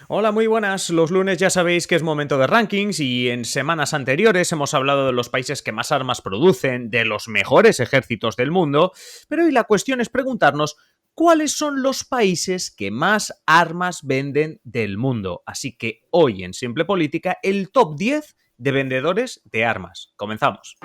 Hola, muy buenas. Los lunes ya sabéis que es momento de rankings y en semanas anteriores hemos hablado de los países que más armas producen, de los mejores ejércitos del mundo, pero hoy la cuestión es preguntarnos cuáles son los países que más armas venden del mundo. Así que hoy en Simple Política, el top 10 de vendedores de armas. Comenzamos.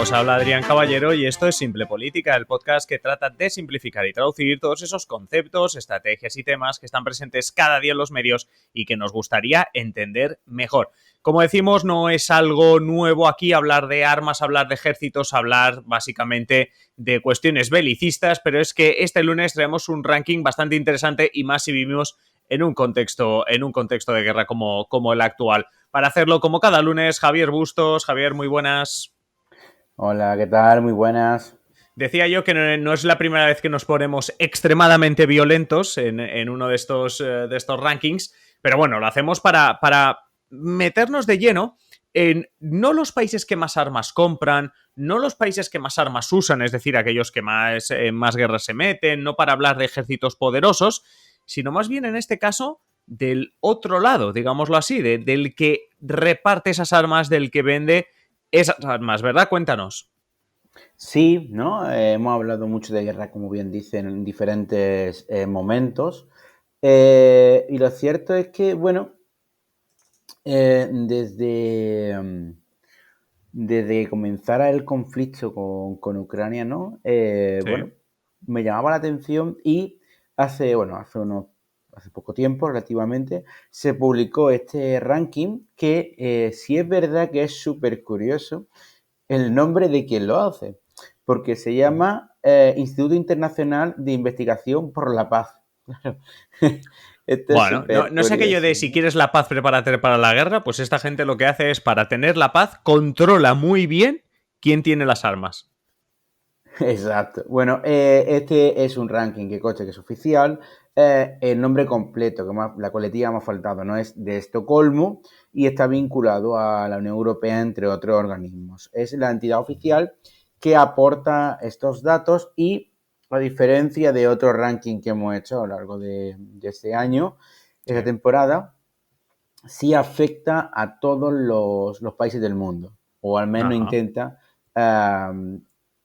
Os habla Adrián Caballero y esto es Simple Política, el podcast que trata de simplificar y traducir todos esos conceptos, estrategias y temas que están presentes cada día en los medios y que nos gustaría entender mejor. Como decimos, no es algo nuevo aquí hablar de armas, hablar de ejércitos, hablar básicamente de cuestiones belicistas, pero es que este lunes traemos un ranking bastante interesante y más si vivimos en un contexto de guerra como el actual. Para hacerlo como cada lunes, Javier Bustos. Javier, muy buenas. Hola, ¿qué tal? Muy buenas. Decía yo que no es la primera vez que nos ponemos extremadamente violentos en uno de estos rankings, pero bueno, lo hacemos para meternos de lleno en no los países que más armas compran, no los países que más armas usan, es decir, aquellos que más guerras se meten, no para hablar de ejércitos poderosos, sino más bien en este caso del otro lado, digámoslo así, del que reparte esas armas, del que vende esas armas, ¿verdad? Cuéntanos. Sí, ¿no? Hemos hablado mucho de guerra, como bien dicen, en diferentes momentos. Y lo cierto es que, bueno, desde que comenzara el conflicto con Ucrania, ¿no? Bueno, Sí. me llamaba la atención y hace poco tiempo, relativamente, se publicó este ranking que sí es verdad que es súper curioso el nombre de quien lo hace, porque se llama Instituto Internacional de Investigación por la Paz. Claro. Esto es Bueno, súper no sé aquello curioso, de si ¿no? quieres la paz, prepárate para la guerra, pues esta gente lo que hace es, para tener la paz, controla muy bien quién tiene las armas. Exacto. Bueno, este es un ranking que coche que es oficial. El nombre completo, la coletilla me ha faltado, no es de Estocolmo y está vinculado a la Unión Europea, entre otros organismos. Es la entidad oficial que aporta estos datos y, a diferencia de otro ranking que hemos hecho a lo largo de este año, Sí. esta temporada, sí afecta a todos los países del mundo, o al menos Ajá, intenta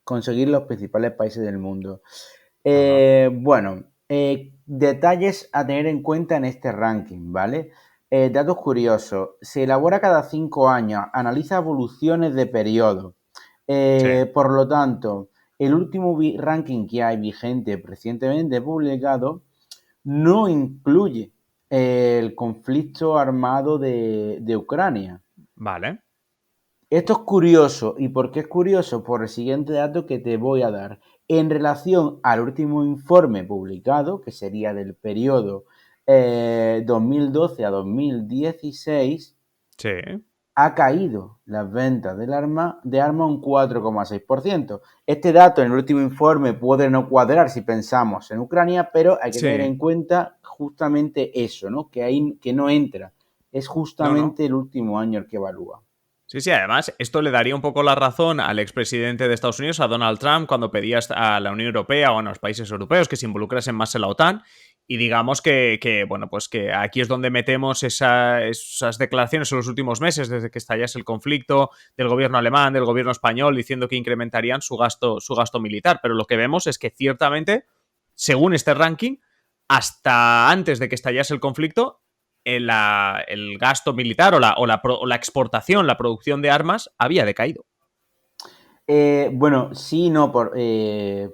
conseguir los principales países del mundo. ajá. Bueno, detalles a tener en cuenta en este ranking, ¿vale? Datos curiosos. Se elabora cada 5 años, analiza evoluciones de periodo. Sí. Por lo tanto, el último ranking que hay vigente recientemente publicado no incluye el conflicto armado de Ucrania. Vale. Esto es curioso. ¿Y por qué es curioso? Por el siguiente dato que te voy a dar. En relación al último informe publicado, que sería del periodo 2012 a 2016, Sí. ha caído las ventas de arma un 4,6%. Este dato en el último informe puede no cuadrar si pensamos en Ucrania, pero hay que tener Sí. en cuenta justamente eso, ¿no? Que no entra. Es No, no. justamente el último año el que evalúa. Sí, sí, además, esto le daría un poco la razón al expresidente de Estados Unidos, a Donald Trump, cuando pedía a la Unión Europea o a los países europeos que se involucrasen más en la OTAN. Y digamos bueno, pues que aquí es donde metemos esas declaraciones en los últimos meses, desde que estallase el conflicto, del gobierno alemán, del gobierno español, diciendo que incrementarían su gasto militar. Pero lo que vemos es que ciertamente, según este ranking, hasta antes de que estallase el conflicto, el gasto militar o la exportación, la producción de armas había decaído. Bueno, sí, no,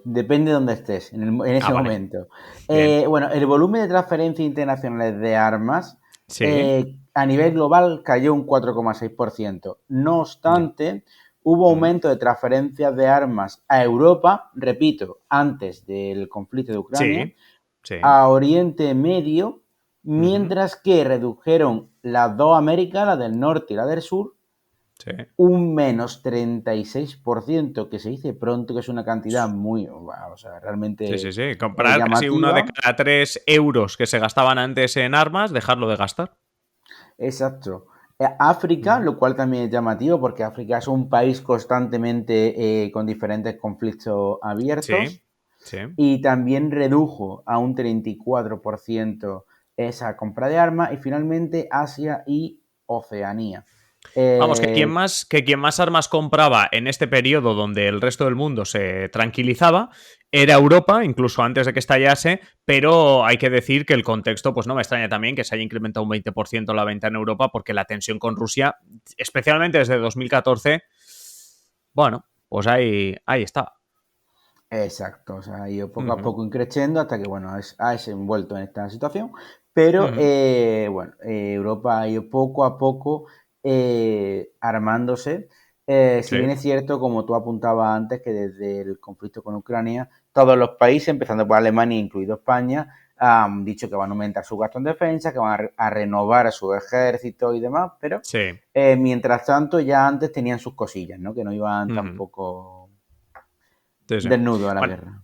depende de dónde estés en Ah, ese vale. momento. Bien. Bueno, el volumen de transferencias internacionales de armas Sí. a nivel global cayó un 4,6%. No Ya. obstante, hubo Mm. aumento de transferencias de armas a Europa, repito, antes del conflicto de Ucrania, Sí. Sí. a Oriente Medio, Ujú. mientras que redujeron las dos Américas, la del norte y la del sur, Sí. un menos 36%, que se dice pronto, que es una cantidad muy, o sea, Sí, sí, realmente sí. Comprar casi uno de llamativa. cada 3 euros que se gastaban antes en armas, dejarlo de gastar. Exacto. África, Ujú. lo cual también es llamativo porque África es un país constantemente con diferentes conflictos Sí. abiertos. Sí. y también redujo a un 34% esa compra de armas, y finalmente Asia y Oceanía. Vamos, que quien más armas compraba en este periodo donde el resto del mundo se tranquilizaba era Europa, incluso antes de que estallase, pero hay que decir que el contexto, pues no me extraña también que se haya incrementado un 20% la venta en Europa, porque la tensión con Rusia, especialmente desde 2014, bueno, pues ahí está. Exacto, o sea, ha ido poco a Ujú, poco increciendo hasta que, bueno, ha envuelto en esta situación, pero, ujú, bueno, Europa ha ido poco a poco armándose, si sí, bien es cierto, como tú apuntabas antes, que desde el conflicto con Ucrania, todos los países, empezando por Alemania, incluido España, han dicho que van a aumentar su gasto en defensa, que van a renovar a su ejército y demás, pero sí. mientras tanto ya antes tenían sus cosillas, ¿no? Que no iban Ujú, tampoco sí, sí. desnudo a la Bueno, guerra.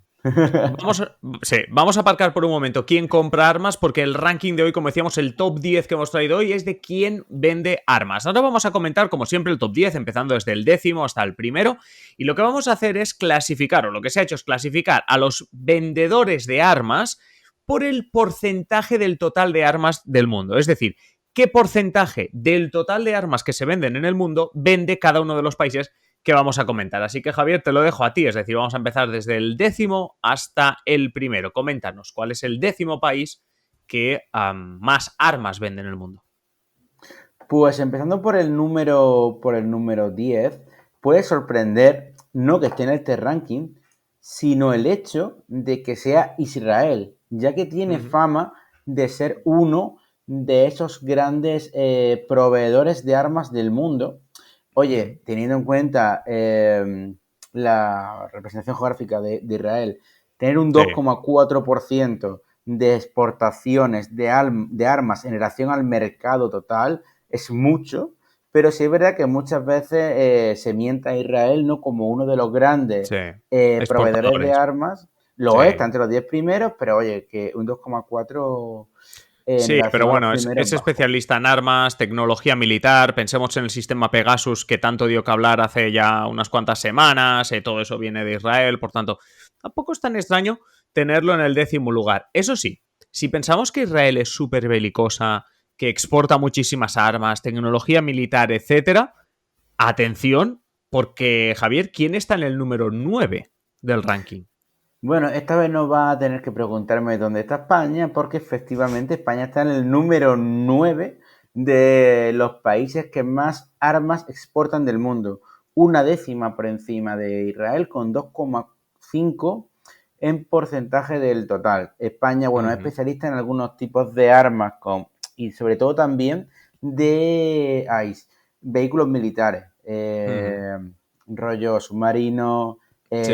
vamos a aparcar por un momento quién compra armas, porque el ranking de hoy, como decíamos, el top 10 que hemos traído hoy es de quién vende armas. Ahora vamos a comentar, como siempre, el top 10, empezando desde el 10º hasta el primero, y lo que vamos a hacer es clasificar, o lo que se ha hecho es clasificar a los vendedores de armas por el porcentaje del total de armas del mundo. Es decir, qué porcentaje del total de armas que se venden en el mundo vende cada uno de los países que vamos a comentar. Así que, Javier, te lo dejo a ti. Es decir, vamos a empezar desde el 10º hasta el primero. Coméntanos, ¿cuál es el 10º país que más armas vende en el mundo? Pues empezando por el número 10, puede sorprender no que esté en este ranking, sino el hecho de que sea Israel, ya que Uh tiene -huh. fama de ser uno de esos grandes proveedores de armas del mundo. Uh -huh. Oye, teniendo en cuenta la representación geográfica de Israel, tener un Sí. 2,4% de exportaciones de armas en relación al mercado total es mucho, pero sí es verdad que muchas veces se mienta a Israel, ¿no?, como uno de los grandes Sí. proveedores de Exportadores. armas. Lo es, Sí. está entre los 10 primeros, pero oye, que un 2,4 en Sí, pero relación a los bueno, primeros es es bajo. especialista en armas, tecnología militar. Pensemos en el sistema Pegasus, que tanto dio que hablar hace ya unas cuantas semanas. Todo eso viene de Israel, por tanto, tampoco es tan extraño tenerlo en el 10º lugar. Eso sí, si pensamos que Israel es súper belicosa, que exporta muchísimas armas, tecnología militar, etcétera, atención, porque Javier, ¿quién está en el número 9 del ranking? Bueno, esta vez no va a tener que preguntarme dónde está España, porque efectivamente España está en el número 9 de los países que más armas exportan del mundo. Una décima por encima de Israel, con 2,5 en porcentaje del total. España, Uh bueno, es -huh. especialista en algunos tipos de armas y sobre todo también de vehículos militares, Uh -huh. rollo submarino, Sí,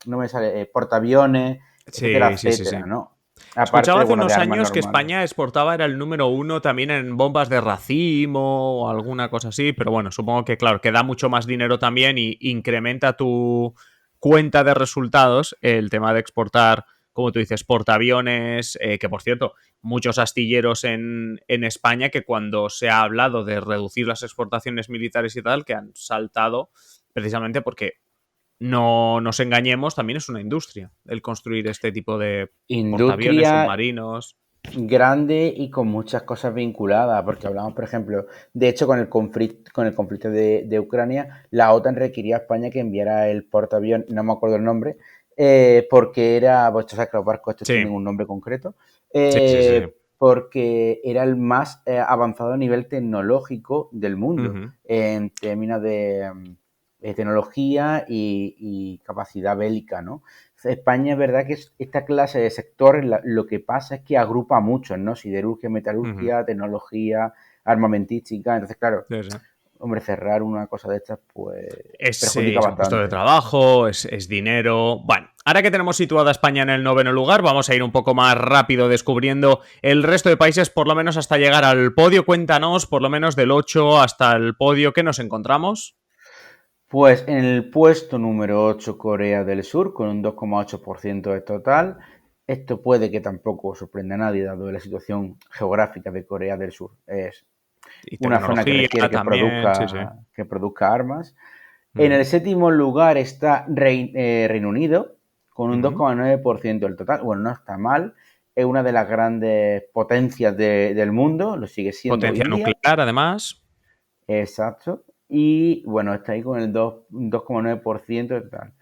no me sale, portaaviones, etcétera, sí, sí, sí, sí. etcétera, ¿no? Aparte Escuchaba de, hace bueno, de unos armas años que normales. España exportaba, era el número 1 también en bombas de racimo o alguna cosa así, pero bueno, supongo que claro, que da mucho más dinero también y incrementa tu cuenta de resultados el tema de exportar, como tú dices, portaaviones, que por cierto, muchos astilleros en España que cuando se ha hablado de reducir las exportaciones militares y tal, que han saltado precisamente porque no nos engañemos, también es una industria el construir este tipo de portaaviones, Industria submarinos. grande y con muchas cosas vinculadas, porque hablamos, por ejemplo, de hecho, con el conflicto de Ucrania, la OTAN requirió a España que enviara el portaaviones, no me acuerdo el nombre, porque era, pues tú sabes que los barcos estos Sí, tienen un nombre concreto, sí, sí, sí, sí. porque era el más avanzado a nivel tecnológico del mundo, Ujú, en términos de tecnología y capacidad bélica, ¿no? España es verdad que esta clase de sectores lo que pasa es que agrupa muchos, ¿no? Siderurgia, ujú. metalurgia, tecnología, armamentística. Entonces, claro, Sí, sí. hombre, cerrar una cosa de estas, pues perjudica Es un puesto de bastante. trabajo, es dinero. Bueno, ahora que tenemos situada España en el 9º lugar, vamos a ir un poco más rápido descubriendo el resto de países, por lo menos hasta llegar al podio. Cuéntanos, por lo menos del 8 hasta el podio, ¿qué nos encontramos? Pues en el puesto número 8 Corea del Sur, con un 2,8% de total. Esto puede que tampoco sorprenda a nadie, dado la situación geográfica de Corea del Sur. Es Y una zona que tecnología requiere que también, sí, sí. produzca, que produzca armas. En Ujú. el séptimo lugar está Reino Unido, con un 2,9% del total. Bueno, no está mal. Es una de las grandes potencias del mundo, lo sigue siendo Potencia India. nuclear, además. Exacto. Y bueno, está ahí con el 2,9% del total.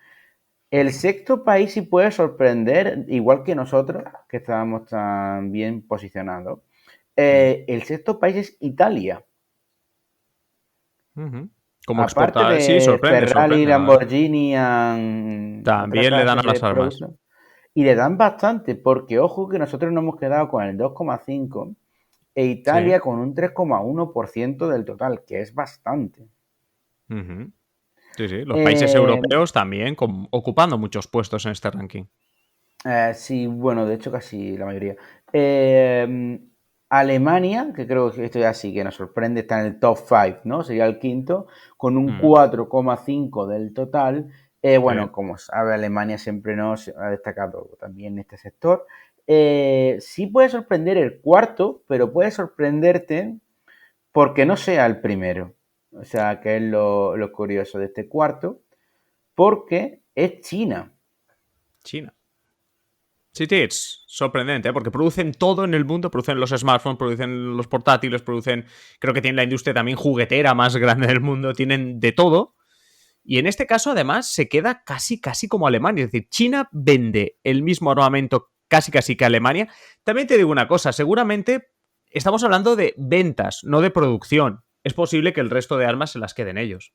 El sexto país sí puede sorprender, igual que nosotros, que estábamos tan bien posicionados. El sexto país es Italia. Como Aparte exportador, sí, de sorprende, Ferrari, la verdad. Lamborghini, otra También le dan clase a de las armas. productos. Y le dan bastante, porque ojo que nosotros nos hemos quedado con el 2,5% e Italia Sí. con un 3,1% del total, que es bastante. Sí, sí. Los países Eh, europeos también ocupando muchos puestos en este ranking. Sí, bueno, de hecho casi la mayoría. Eh, Alemania, que creo que esto ya sí que nos sorprende, está en el top 5, ¿no? Sería el quinto, con un 4,5 del total. Bueno, Sí. como sabe, Alemania siempre nos ha destacado también en este sector. Sí puede sorprender el cuarto, pero puede sorprenderte porque no sea el primero. O sea, que es lo curioso de este cuarto, porque es China. China. Sí, sí, es sorprendente, ¿eh? Porque producen todo en el mundo, producen los smartphones, producen los portátiles, producen, creo que tienen la industria también juguetera más grande del mundo, tienen de todo. Y en este caso, además, se queda casi, casi como Alemania. Es decir, China vende el mismo armamento casi, casi que Alemania. También te digo una cosa, seguramente estamos hablando de ventas, no de producción. Es posible que el resto de armas se las queden ellos.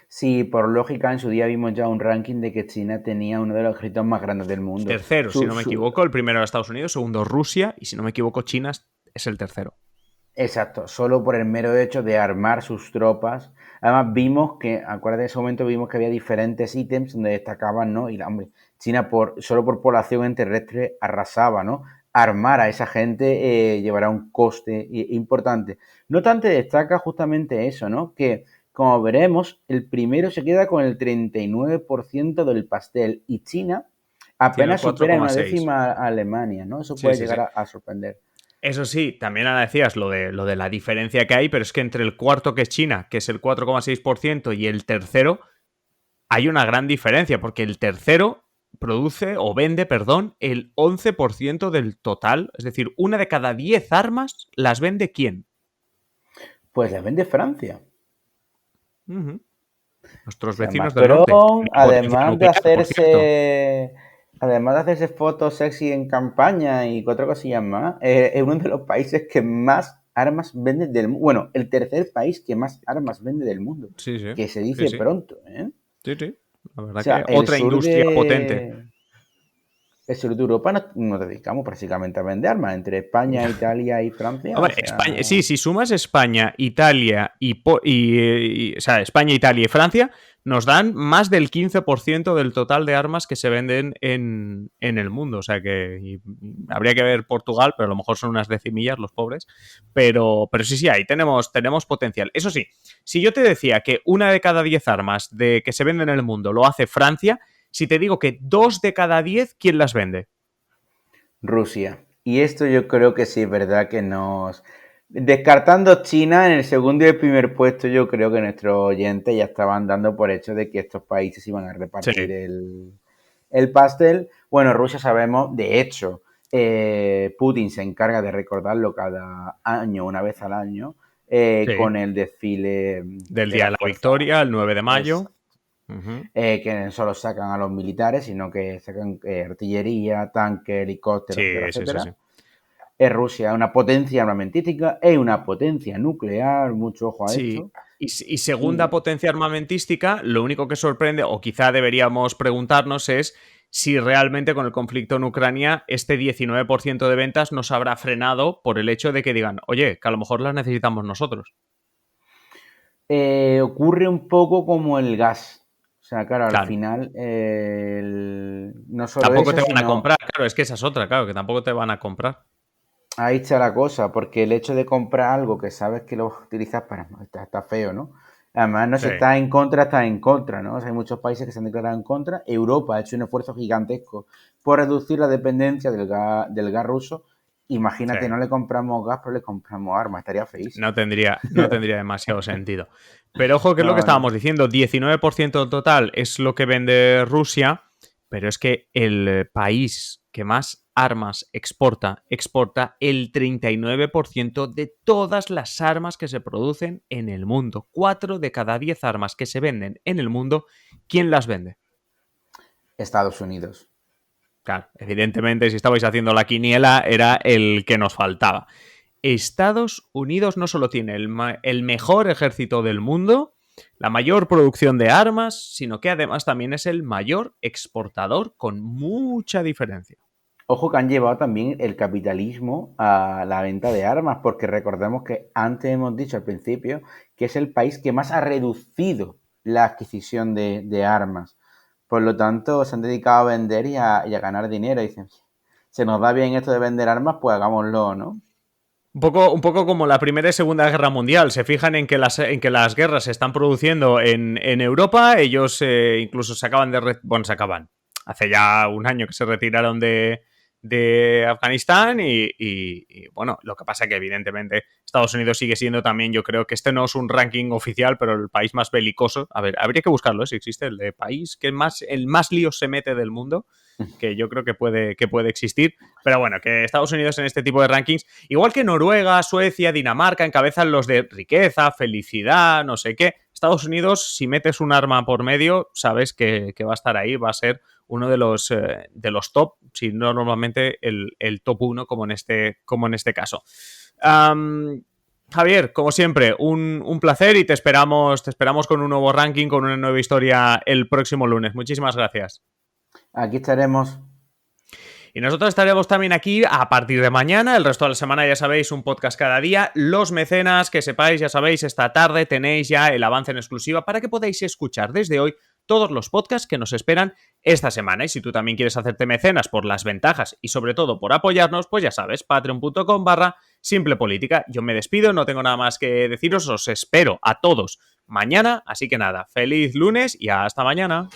Sí, por lógica, en su día vimos ya un ranking de que China tenía uno de los ejércitos más grandes del mundo. Tercero, si no me equivoco, el primero era Estados Unidos, segundo Rusia, y si no me equivoco, China es el tercero. Exacto, solo por el mero hecho de armar sus tropas. Además, vimos que, acuérdate de ese momento, vimos que había diferentes ítems donde destacaban, ¿no? Y, hombre, China solo por población terrestre arrasaba, ¿no? Armar a esa gente llevará un coste importante. No obstante, destaca justamente eso, ¿no? Que, como veremos, el primero se queda con el 39% del pastel y China Tiene el apenas supera en una 4,6. décima a Alemania, ¿no? Eso Sí, puede sí, sí. llegar a sorprender. Eso sí, también ahora decías lo de la diferencia que hay, pero es que entre el cuarto, que es China, que es el 4,6%, y el tercero, hay una gran diferencia, porque el tercero produce o vende, perdón, el 11% del total. Es decir, una de cada 10 armas las vende ¿quién? Pues la vende Francia. O Nuestros sea, vecinos del norte. Macron, Una potencia nuclear, por cierto. además de hacerse fotos sexy en campaña y cuatro cosillas más, es uno de los países que más armas vende del mundo. Bueno, el tercer país que más armas vende del mundo. Sí, sí. Que se Sí, dice sí. pronto, ¿eh? Sí, sí. La O verdad sea, que otra industria potente. el sur de Europa nos dedicamos prácticamente a vender armas entre España, Italia y Francia. O Hombre, sea, España, sí, si sumas España, Italia o sea, España, Italia y Francia, nos dan más del 15% del total de armas que se venden en el mundo. O sea que habría que ver Portugal, pero a lo mejor son unas decimillas los pobres. Pero sí, sí, ahí tenemos potencial. Eso sí, si yo te decía que una de cada 10 armas que se venden en el mundo lo hace Francia, si te digo que 2 de cada 10, ¿quién las vende? Rusia. Y esto yo creo que sí es verdad que nos... Descartando China en el segundo y el primer puesto, yo creo que nuestros oyentes ya estaban dando por hecho de que estos países iban a Sí, repartir el pastel. Bueno, Rusia sabemos, de hecho, Putin se encarga de recordarlo cada año, una vez al año, sí. con el desfile Del de Día la de la fuerza. Victoria, el 9 de Es, mayo. Ujú. que no solo sacan a los militares, sino que sacan artillería, tanques, helicópteros, etcétera, Sí, sí, sí, sí. etcétera. Es Rusia una potencia armamentística, es una potencia nuclear, mucho ojo a Sí. esto. Y segunda Y potencia armamentística, lo único que sorprende, o quizá deberíamos preguntarnos, es si realmente con el conflicto en Ucrania este 19% de ventas nos habrá frenado por el hecho de que digan, oye, que a lo mejor las necesitamos nosotros. ocurre un poco como el gas. O sea, claro, al Claro. final, no solo Tampoco eso, te van a sino comprar, claro, es que esa es otra, claro, que tampoco te van a comprar. ahí está la cosa, porque el hecho de comprar algo que sabes que lo utilizas para... Está feo, ¿no? Además, no Sí, se está en contra, está en contra, ¿no? O sea, hay muchos países que se han declarado en contra. Europa ha hecho un esfuerzo gigantesco por reducir la dependencia del gas ruso. sí. Imagínate, no le compramos gas, pero le compramos armas. Estaría feísimo. No tendría demasiado sentido. Pero ojo, que es lo que No, no. estábamos diciendo, 19% del total es lo que vende Rusia, pero es que el país que más armas exporta el 39% de todas las armas que se producen en el mundo. 4 de cada 10 armas que se venden en el mundo, ¿quién las vende? Estados Unidos. Claro, evidentemente, si estabais haciendo la quiniela, era el que nos faltaba. Estados Unidos no solo tiene el mejor ejército del mundo, la mayor producción de armas, sino que además también es el mayor exportador con mucha diferencia. Ojo que han llevado también el capitalismo a la venta de armas, porque recordemos que antes hemos dicho al principio que es el país que más ha reducido la adquisición de armas. Por lo tanto, se han dedicado a vender y a ganar dinero. Dicen, se nos da bien esto de vender armas, pues hagámoslo, ¿no? Un poco como la Primera y Segunda Guerra Mundial. Se fijan en que las guerras se están produciendo en Europa. Ellos incluso se acaban de... Bueno, se acaban. Hace ya un año que se retiraron de Afganistán y bueno, lo que pasa es que evidentemente Estados Unidos sigue siendo también, yo creo que este no es un ranking oficial, pero el país más belicoso. A ver, habría que buscarlo, si existe el de país que el más líos se mete del mundo, que yo creo que puede existir. Pero bueno, que Estados Unidos en este tipo de rankings, igual que Noruega, Suecia, Dinamarca, encabezan los de riqueza, felicidad, no sé qué. Estados Unidos, si metes un arma por medio, sabes que va a estar ahí, va a ser uno de los top, si no normalmente el top 1 como en este caso. Javier, como siempre, un placer y te esperamos con un nuevo ranking, con una nueva historia el próximo lunes. Muchísimas gracias. Aquí estaremos. Y nosotros estaremos también aquí a partir de mañana, el resto de la semana ya sabéis, un podcast cada día. Los mecenas, que sepáis, ya sabéis, esta tarde tenéis ya el avance en exclusiva para que podáis escuchar desde hoy todos los podcasts que nos esperan esta semana. Y si tú también quieres hacerte mecenas por las ventajas y sobre todo por apoyarnos, pues ya sabes, patreon.com/simplepolítica. Yo me despido, no tengo nada más que deciros, os espero a todos mañana, así que nada, feliz lunes y hasta mañana.